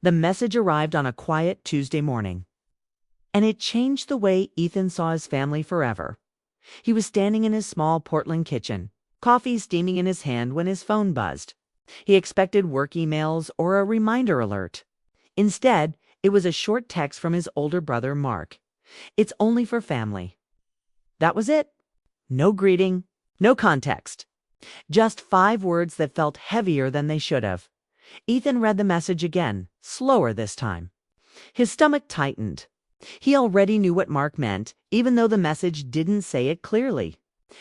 The message arrived on a quiet Tuesday morning, and it changed the way Ethan saw his family forever. He was standing in his small Portland kitchen, coffee steaming in his hand when his phone buzzed. He expected work emails or a reminder alert. Instead, it was a short text from his older brother, Mark. "It's only for family." That was it. No greeting, no context. Just 5 words that felt heavier than they should have. Ethan read the message again, slower this time. His stomach tightened. He already knew what Mark meant, even though the message didn't say it clearly.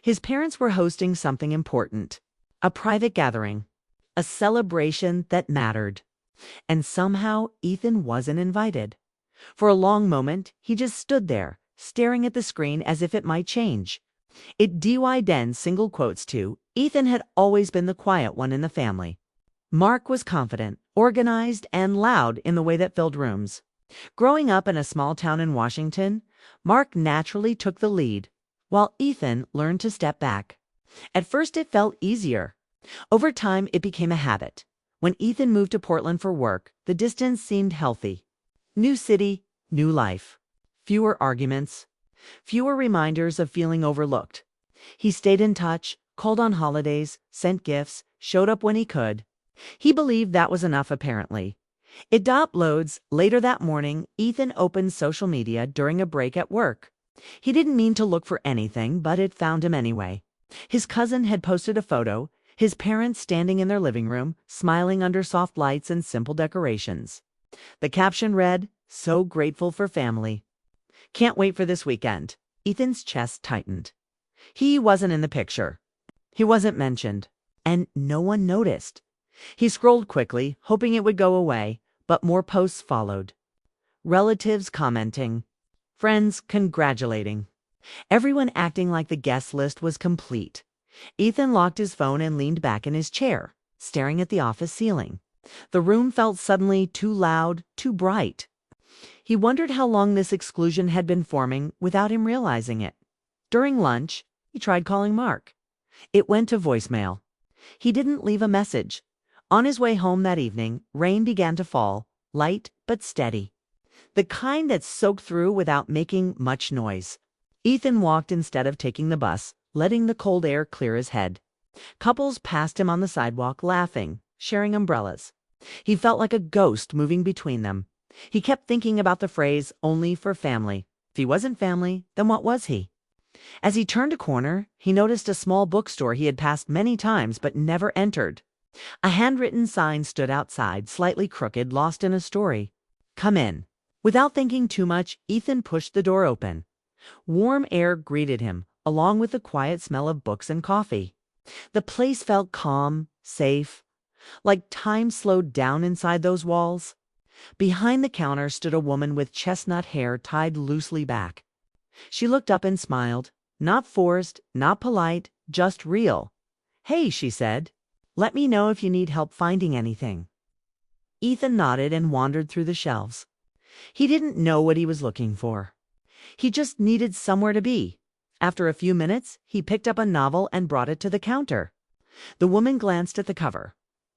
His parents were hosting something important. A private gathering. A celebration that mattered. And somehow Ethan wasn't invited. For a long moment, he just stood there, staring at the screen as if it might change. It DY single quotes too. Ethan had always been the quiet one in the family. Mark was confident, organized, and loud in the way that filled rooms. Growing up in a small town in Washington, Mark naturally took the lead, while Ethan learned to step back. At first it felt easier. Over time it became a habit. When Ethan moved to Portland for work, the distance seemed healthy. New city, new life. Fewer arguments. Fewer reminders of feeling overlooked. He stayed in touch, called on holidays, sent gifts, showed up when he could. He believed that was enough, apparently. It uploads. Later that morning, Ethan opened social media during a break at work. He didn't mean to look for anything, but it found him anyway. His cousin had posted a photo, his parents standing in their living room, smiling under soft lights and simple decorations. The caption read, "So grateful for family. Can't wait for this weekend." Ethan's chest tightened. He wasn't in the picture. He wasn't mentioned. And no one noticed. He scrolled quickly, hoping it would go away, but more posts followed. Relatives commenting. Friends congratulating. Everyone acting like the guest list was complete. Ethan locked his phone and leaned back in his chair, staring at the office ceiling. The room felt suddenly too loud, too bright. He wondered how long this exclusion had been forming without him realizing it. During lunch, he tried calling Mark. It went to voicemail. He didn't leave a message. On his way home that evening, rain began to fall, light but steady. The kind that soaked through without making much noise. Ethan walked instead of taking the bus, letting the cold air clear his head. Couples passed him on the sidewalk, laughing, sharing umbrellas. He felt like a ghost moving between them. He kept thinking about the phrase, "only for family." If he wasn't family, then what was he? As he turned a corner, he noticed a small bookstore he had passed many times but never entered. A handwritten sign stood outside, slightly crooked, lost in a story. "Come in." Without thinking too much, Ethan pushed the door open. Warm air greeted him, along with the quiet smell of books and coffee. The place felt calm, safe, like time slowed down inside those walls. Behind the counter stood a woman with chestnut hair tied loosely back. She looked up and smiled. Not forced, not polite, just real. "Hey," she said. "Let me know if you need help finding anything." Ethan nodded and wandered through the shelves. He didn't know what he was looking for. He just needed somewhere to be. After a few minutes, he picked up a novel and brought it to the counter. The woman glanced at the cover.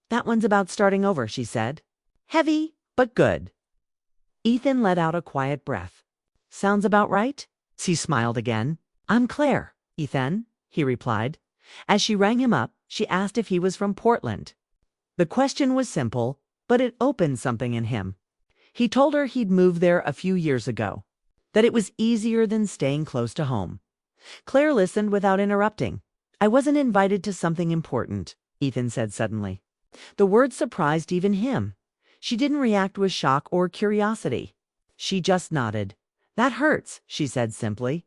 "That one's about starting over," she said. "Heavy, but good." Ethan let out a quiet breath. "Sounds about right?" She smiled again. "I'm Claire, Ethan," he replied. As she rang him up, she asked if he was from Portland. The question was simple, but it opened something in him. He told her he'd moved there a few years ago, that it was easier than staying close to home. Claire listened without interrupting. "I wasn't invited to something important," Ethan said suddenly. The word surprised even him. She didn't react with shock or curiosity. She just nodded. "That hurts," she said simply.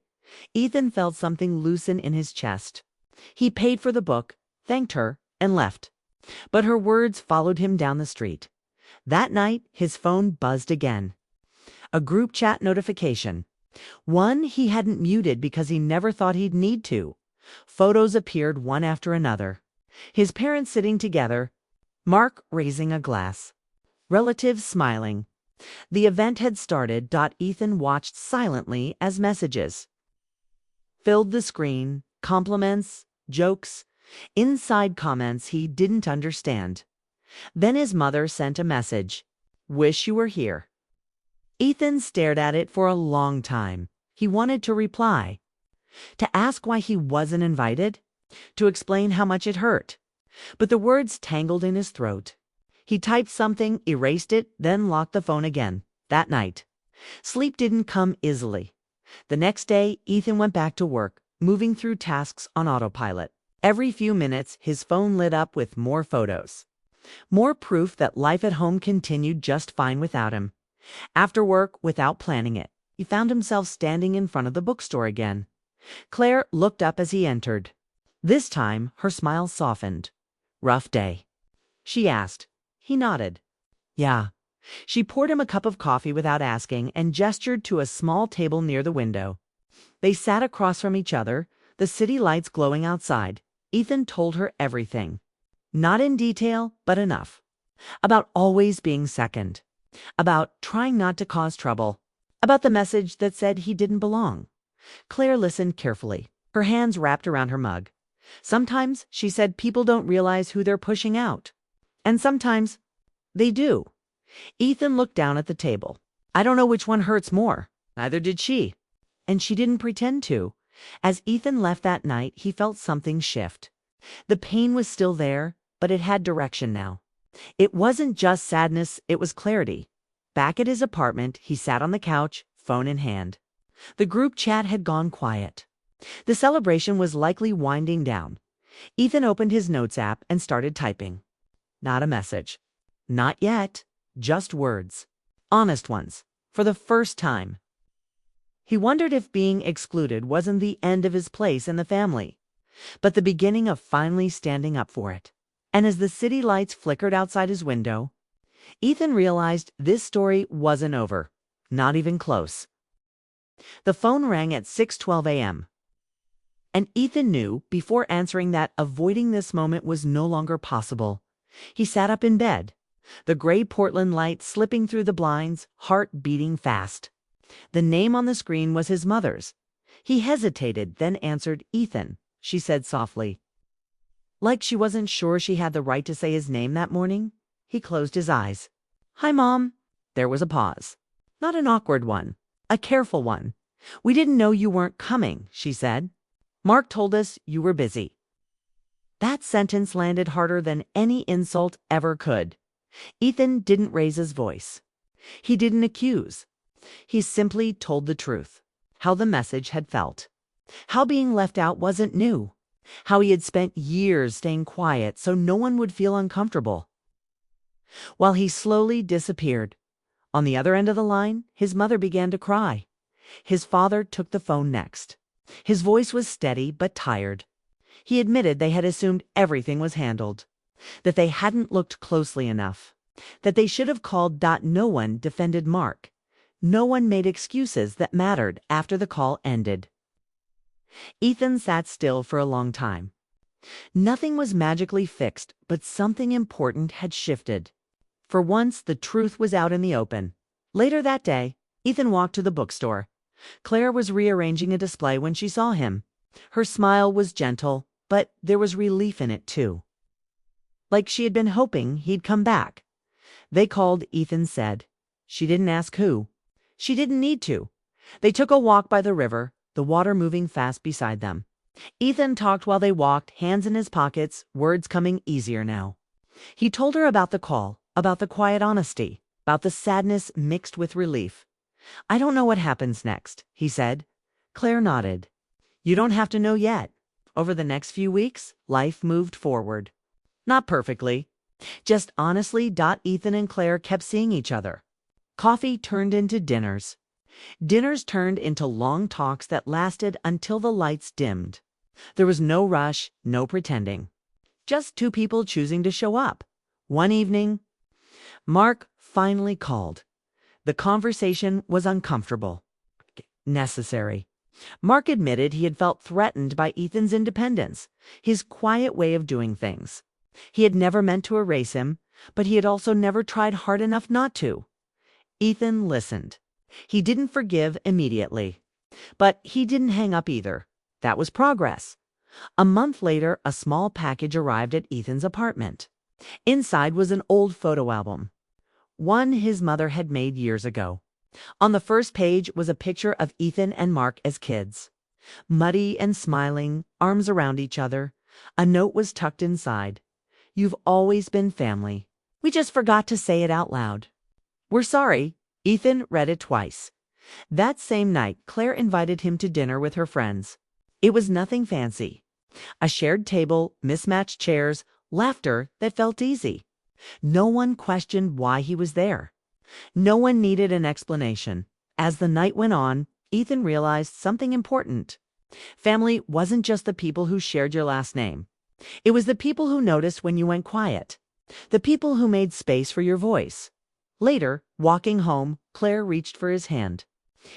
Ethan felt something loosen in his chest. He paid for the book, thanked her, and left. But her words followed him down the street. That night, his phone buzzed again. A group chat notification. One he hadn't muted because he never thought he'd need to. Photos appeared one after another. His parents sitting together, Mark raising a glass. Relatives smiling. The event had started. Ethan watched silently as messages filled the screen, compliments, jokes, inside comments he didn't understand. Then his mother sent a message. Wish you were here. Ethan stared at it for a long time. He wanted to reply, to ask why he wasn't invited, to explain how much it hurt. But the words tangled in his throat. He typed something, erased it, then locked the phone again. That night, sleep didn't come easily. The next day, Ethan went back to work, moving through tasks on autopilot. Every few minutes, his phone lit up with more photos. More proof that life at home continued just fine without him. After work, without planning it, he found himself standing in front of the bookstore again. Claire looked up as he entered. This time, her smile softened. "Rough day?" she asked. He nodded. "Yeah." She poured him a cup of coffee without asking and gestured to a small table near the window. They sat across from each other, the city lights glowing outside. Ethan told her everything. Not in detail, but enough. About always being second. About trying not to cause trouble. About the message that said he didn't belong. Claire listened carefully, her hands wrapped around her mug. Sometimes, she said, people don't realize who they're pushing out. And sometimes, they do. Ethan looked down at the table. "I don't know which one hurts more." Neither did she. And she didn't pretend to. As Ethan left that night, he felt something shift. The pain was still there, but it had direction now. It wasn't just sadness, it was clarity. Back at his apartment, he sat on the couch, phone in hand. The group chat had gone quiet. The celebration was likely winding down. Ethan opened his notes app and started typing. Not a message. Not yet. Just words. Honest ones. For the first time. He wondered if being excluded wasn't the end of his place in the family, but the beginning of finally standing up for it. And as the city lights flickered outside his window, Ethan realized this story wasn't over. Not even close. The phone rang at 6:12 a.m. And Ethan knew, before answering, that avoiding this moment was no longer possible. He sat up in bed, the gray Portland light slipping through the blinds, heart beating fast. The name on the screen was his mother's. He hesitated, then answered. "Ethan," she said softly. Like she wasn't sure she had the right to say his name that morning, he closed his eyes. "Hi, Mom." There was a pause. Not an awkward one, a careful one. "We didn't know you weren't coming," she said. "Mark told us you were busy." That sentence landed harder than any insult ever could. Ethan didn't raise his voice. He didn't accuse. He simply told the truth. How the message had felt. How being left out wasn't new. How he had spent years staying quiet so no one would feel uncomfortable. While he slowly disappeared, on the other end of the line, his mother began to cry. His father took the phone next. His voice was steady but tired. He admitted they had assumed everything was handled, that they hadn't looked closely enough, that they should have called. No one defended Mark. No one made excuses that mattered after the call ended. Ethan sat still for a long time. Nothing was magically fixed, but something important had shifted. For once, the truth was out in the open. Later that day, Ethan walked to the bookstore. Claire was rearranging a display when she saw him. Her smile was gentle, but there was relief in it too. Like she had been hoping he'd come back. They called, Ethan said. She didn't ask who. She didn't need to. They took a walk by the river, the water moving fast beside them. Ethan talked while they walked, hands in his pockets, words coming easier now. He told her about the call, about the quiet honesty, about the sadness mixed with relief. "I don't know what happens next," he said. Claire nodded. "You don't have to know yet." Over the next few weeks, life moved forward. Not perfectly. Just honestly. Ethan and Claire kept seeing each other. Coffee turned into dinners. Dinners turned into long talks that lasted until the lights dimmed. There was no rush, no pretending. Just two people choosing to show up. One evening, Mark finally called. The conversation was uncomfortable. Necessary. Mark admitted he had felt threatened by Ethan's independence, his quiet way of doing things. He had never meant to erase him, but he had also never tried hard enough not to. Ethan listened. He didn't forgive immediately, but he didn't hang up either. That was progress. A month later, a small package arrived at Ethan's apartment. Inside was an old photo album. one his mother had made years ago. On the first page was a picture of Ethan and Mark as kids. Muddy and smiling, arms around each other. A note was tucked inside. "You've always been family. We just forgot to say it out loud. We're sorry." Ethan read it twice. That same night, Claire invited him to dinner with her friends. It was nothing fancy. A shared table, mismatched chairs, laughter that felt easy. No one questioned why he was there. No one needed an explanation. As the night went on, Ethan realized something important. Family wasn't just the people who shared your last name. It was the people who noticed when you went quiet. The people who made space for your voice. Later, walking home, Claire reached for his hand.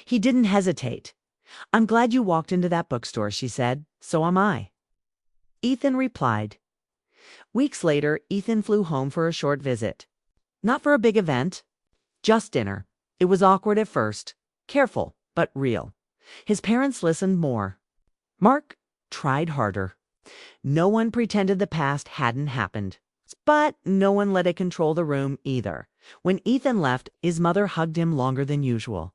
He didn't hesitate. "I'm glad you walked into that bookstore," she said. "So am I." Ethan replied. Weeks later, Ethan flew home for a short visit. Not for a big event, just dinner. It was awkward at first, careful, but real. His parents listened more. Mark tried harder. No one pretended the past hadn't happened. But no one let it control the room either. When Ethan left, his mother hugged him longer than usual.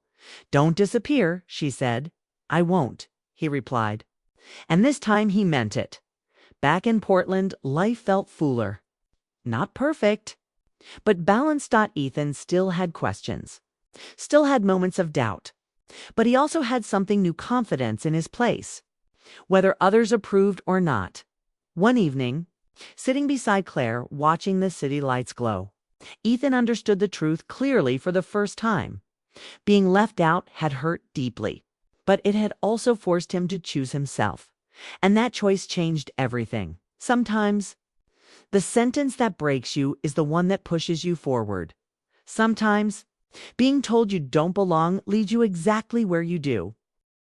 "Don't disappear," she said. "I won't," he replied. And this time he meant it. Back in Portland, life felt fuller. Not perfect, but balanced. Ethan still had questions, still had moments of doubt. But he also had something new: confidence in his place, whether others approved or not. One evening, sitting beside Claire, watching the city lights glow, Ethan understood the truth clearly for the first time. Being left out had hurt deeply, but it had also forced him to choose himself. And that choice changed everything. Sometimes, the sentence that breaks you is the one that pushes you forward. Sometimes, being told you don't belong leads you exactly where you do.